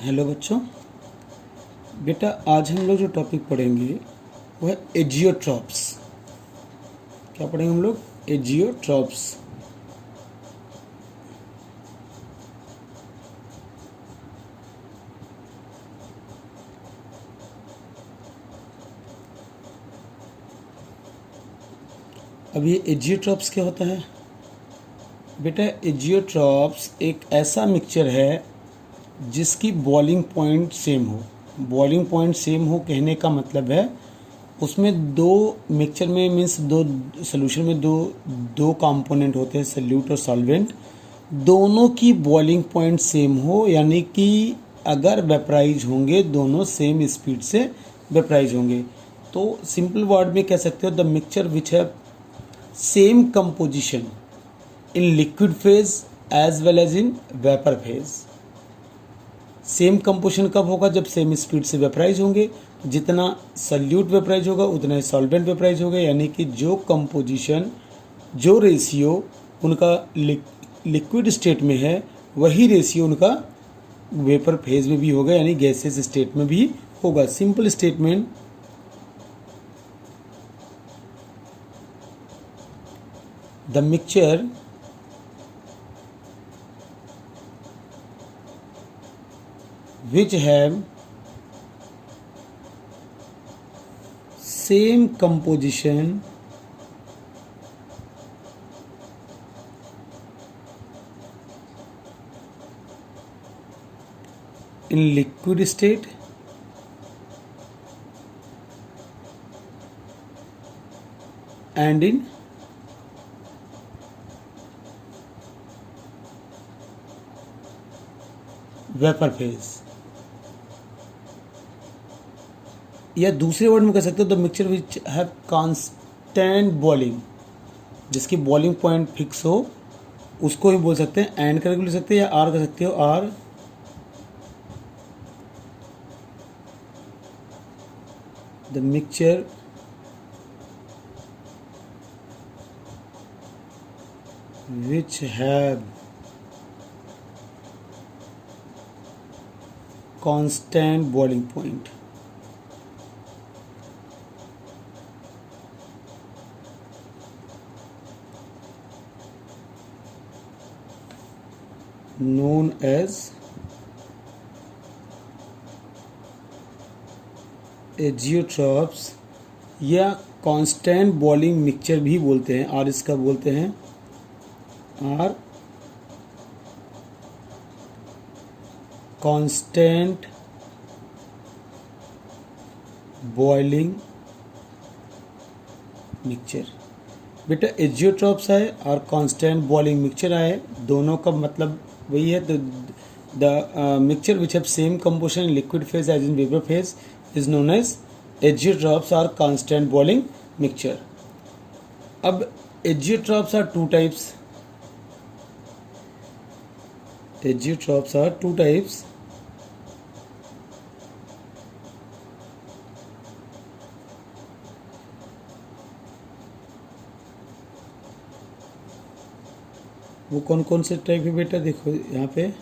Hello बच्चों। बेटा आज हम लोग जो टॉपिक पढ़ेंगे वो है एजियोट्रॉप्स। क्या पढ़ेंगे हम लोग? एजियोट्रॉप्स। अब ये एजियोट्रॉप्स क्या होता है? बेटा एजियोट्रॉप्स एक ऐसा मिक्सचर है जिसकी बॉइलिंग पॉइंट सेम हो। बॉइलिंग पॉइंट सेम हो कहने का मतलब है उसमें दो मिक्सचर में मीन्स दो सोल्यूशन में दो दो कंपोनेंट होते हैं, सल्यूट और सॉल्वेंट। दोनों की बॉइलिंग पॉइंट सेम हो, यानी कि अगर वेपराइज होंगे दोनों सेम स्पीड से वेपराइज होंगे। तो सिंपल वर्ड में कह सकते हो द मिक्सचर विच है same composition in liquid phase as well as in vapour phase. Same composition कब होगा? जब सेम स्पीड से वेपराइज होंगे। जितना सल्यूट वेपराइज होगा उतना ही सॉल्वेंट वेपराइज होगा, यानी कि जो कंपोजिशन जो रेशियो उनका लिक्विड स्टेट में है वही रेशियो उनका वेपर फेज में भी होगा, यानी गैसेस स्टेट में भी होगा। Simple statement, the mixture which have same composition in liquid state and in vapor phase, या दूसरे वर्ड में कह सकते हो the mixture which have constant boiling. जिसकी बॉइलिंग पॉइंट फिक्स हो उसको ही बोल सकते हैं, एंड करके बोल सकते हैं या आर कर सकते हो, or the mixture which have constant boiling point. known as azeotropes या कांस्टेंट बॉइलिंग मिक्सचर भी बोलते हैं। और इसका बोलते हैं आर कांस्टेंट बॉइलिंग मिक्सचर। बेटा एजियोट्रॉप्स है और कांस्टेंट बॉइलिंग मिक्सचर है, दोनों का मतलब वही है। The mixture which have same composition liquid phase as in vapour phase is known as azeotropes और कांस्टेंट बॉइलिंग मिक्सचर। अब azeotropes are two types. Azeotropes are two types. वो कौन कौन से टाइप है बेटा? देखो यहाँ पे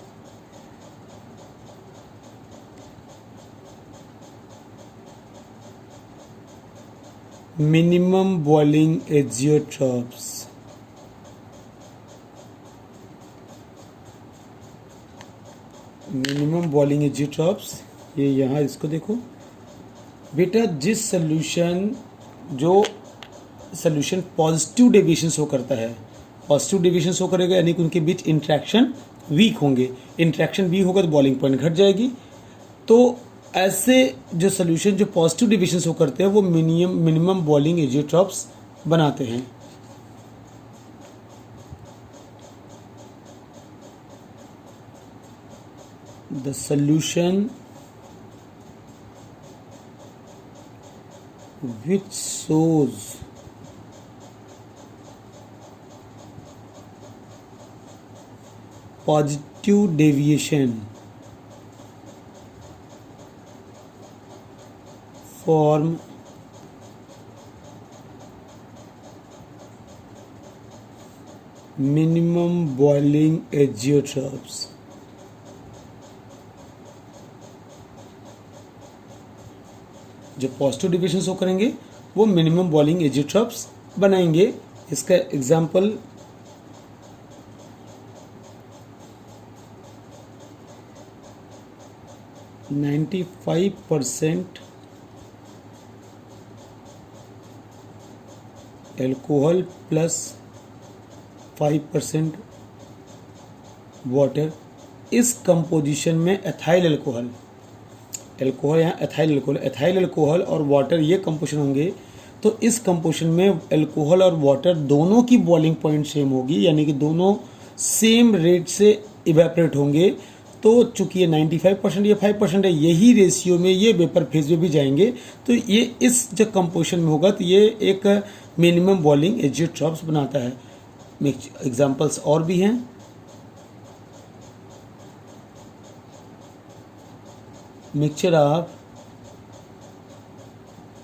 minimum boiling azeotropes, minimum boiling azeotropes, ये यहाँ इसको देखो बेटा। जिस सोल्यूशन जो सोल्यूशन पॉजिटिव डेविएशन शो करता है, पॉजिटिव डेविएशन शो करेगा यानी कि उनके बीच इंट्रैक्शन वीक होंगे। इंट्रैक्शन वीक होगा तो बॉइलिंग पॉइंट घट जाएगी। तो ऐसे जो सोल्यूशन जो पॉजिटिव डेविएशन शो करते हैं वो मिनिमम बॉइलिंग एजियोट्रॉप्स बनाते हैं। The solution which shows positive deviation form minimum boiling azeotrophs। जो पॉजिटिव डिविएशन शो करेंगे वो मिनिमम बॉइलिंग एजियोट्रॉप्स बनाएंगे। इसका एग्जाम्पल 95% एल्कोहल प्लस 5% वाटर। इस कंपोजिशन में एथाइल अल्कोहल, यहाँ एथाइल अल्कोहल और वाटर ये कंपोजिशन होंगे। तो इस कंपोजिशन में अल्कोहल और वाटर दोनों की बॉइलिंग पॉइंट सेम होगी, यानी कि दोनों सेम रेट से इवेपोरेट होंगे। तो चूंकि ये 95% ये 5% है, यही रेशियो में ये वेपर फेज में भी जाएंगे। तो ये इस जो कंपोजिशन में होगा तो ये एक मिनिमम बॉइलिंग एजियोट्रॉप्स बनाता है। एग्जांपल्स और भी हैं। Mixture of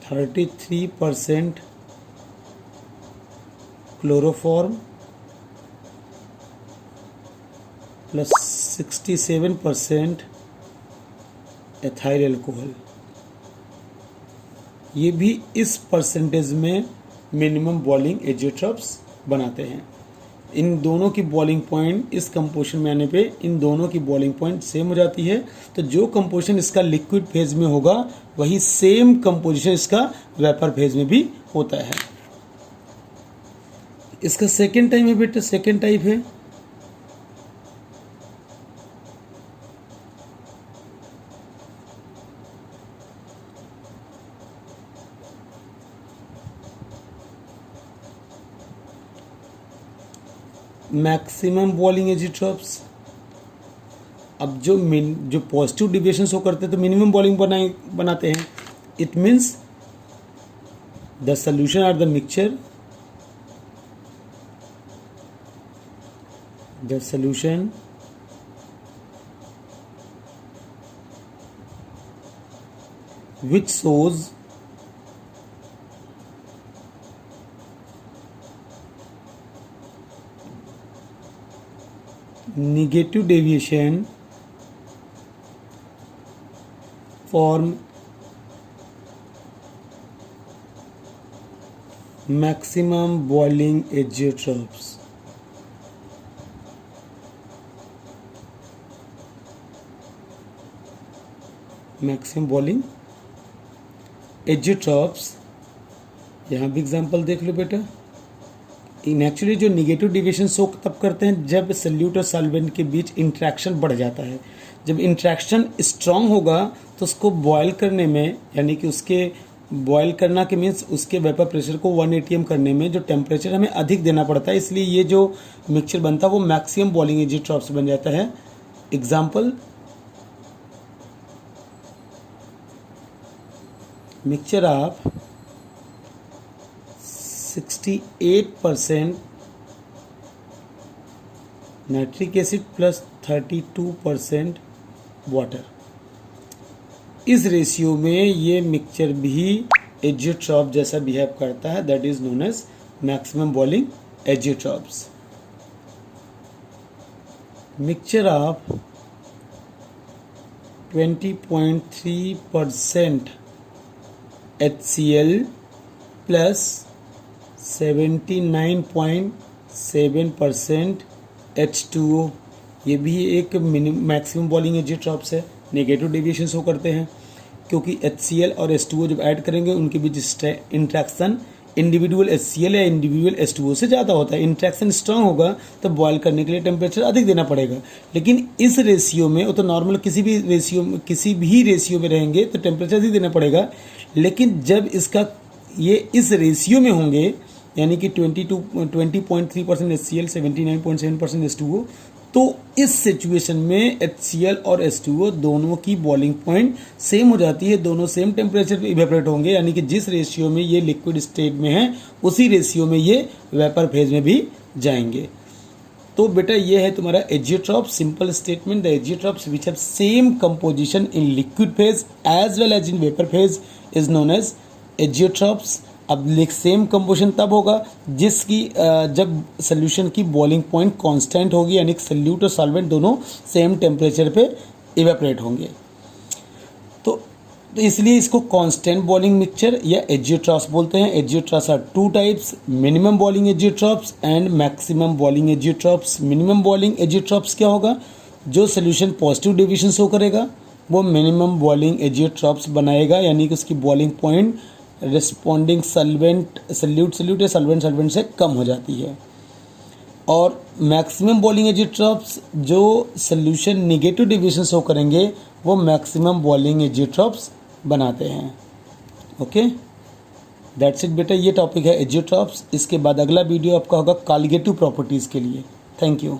33% chloroform plus 67% ethyl alcohol, ये भी इस परसेंटेज में मिनिमम बॉइलिंग एजियोट्रॉप्स बनाते हैं। इन दोनों की बॉइलिंग पॉइंट इस कंपोजिशन में आने पे इन दोनों की बॉइलिंग पॉइंट सेम हो जाती है। तो जो कंपोजिशन इसका लिक्विड फेज में होगा वही सेम कंपोजिशन इसका वेपर फेज में भी होता है। इसका सेकेंड टाइप है बेटा, सेकेंड टाइप है मैक्सिमम बॉइलिंग एजियोट्रॉप्स। अब जो पॉजिटिव डिविएशन शो करते हैं तो मिनिमम बॉइलिंग बनाते हैं। It means the solution or the mixture, the solution which shows negative deviation form maximum boiling azeotrophs। Maximum boiling azeotropes, यहाँ भी एग्जांपल देख लो बेटा। इन एक्चुअली जो निगेटिव डिविएशन शो तब करते हैं जब सल्यूट और सॉल्वेंट के बीच इंट्रैक्शन बढ़ जाता है। जब इंट्रैक्शन स्ट्रांग होगा तो उसको बॉयल करने में, यानी कि उसके बॉयल करना के मीन्स उसके वेपर प्रेशर को 1 atm करने में जो टेम्परेचर हमें अधिक देना पड़ता है, इसलिए ये जो मिक्सचर बनता है वो मैक्सिमम बॉइलिंग एजियोट्रॉप्स बन जाता है। Example mixture of 68% nitric acid plus 32% water. इस रेशियो में ये मिक्सचर भी एजियोट्रॉप जैसा बिहेव करता है, that is known as maximum boiling azeotropes. Mixture of 20.3% HCl plus 79.7% H2O, ये भी एक मैक्सिमम बॉइलिंग एजियोट्रॉप्स है। नेगेटिव डेविएशन शो करते हैं क्योंकि HCl और H2O जब ऐड करेंगे उनके बीच इंट्रैक्शन इंडिविजुअल HCl या इंडिविजुअल H2O से ज़्यादा होता है। इंट्रैक्शन स्ट्रांग होगा तो बॉयल करने के लिए टेम्परेचर अधिक देना पड़ेगा, लेकिन इस रेशियो में वो तो नॉर्मल किसी भी रेशियो में रहेंगे तो टेम्परेचर अधिक देना पड़ेगा। लेकिन जब इसका ये इस रेशियो में होंगे, यानी कि 20.3% HCl 79.7% H2O, तो इस सिचुएशन में HCl और H2O दोनों की बॉइलिंग पॉइंट सेम हो जाती है, दोनों सेम टेम्परेचर पे इवेपोरेट होंगे, यानी कि जिस रेशियो में ये लिक्विड स्टेट में है उसी रेशियो में ये वेपर फेज में भी जाएंगे। तो बेटा ये है तुम्हारा azeotrope. Simple statement, the azeotropes which have same composition in liquid phase as well as in vapour phase is known as azeotropes. अब सेम कंपोजिशन तब होगा जिसकी जब सोल्यूशन की बॉइलिंग पॉइंट कांस्टेंट होगी, यानी कि सल्यूट और सॉल्वेंट दोनों सेम टेम्परेचर पे इवेपोरेट होंगे। तो तो इसलिए इसको कांस्टेंट बॉइलिंग मिक्सचर या एजियोट्रॉप्स बोलते हैं। Azeotropes are two types, minimum boiling azeotropes and maximum boiling azeotropes. Minimum boiling azeotropes क्या होगा? जो सोल्यूशन पॉजिटिव डेविएशन शो करेगा वो मिनिमम बॉइलिंग एजियोट्रॉप्स बनाएगा, यानी कि उसकी बॉइलिंग पॉइंट रिस्पॉन्डिंग सल्यूट या सल्वेंट से कम हो जाती है। और मैक्सिमम बॉइलिंग एजियोट्रॉप्स जो सोल्यूशन निगेटिव डेविएशन शो करेंगे वो मैक्सिमम बॉइलिंग एजियोट्रॉप्स बनाते हैं। ओके, दैट्स इट बेटा, ये टॉपिक है एजियोट्रॉप्स। इसके बाद अगला वीडियो आपका होगा कॉलिगेटिव प्रॉपर्टीज़ के लिए। Thank you.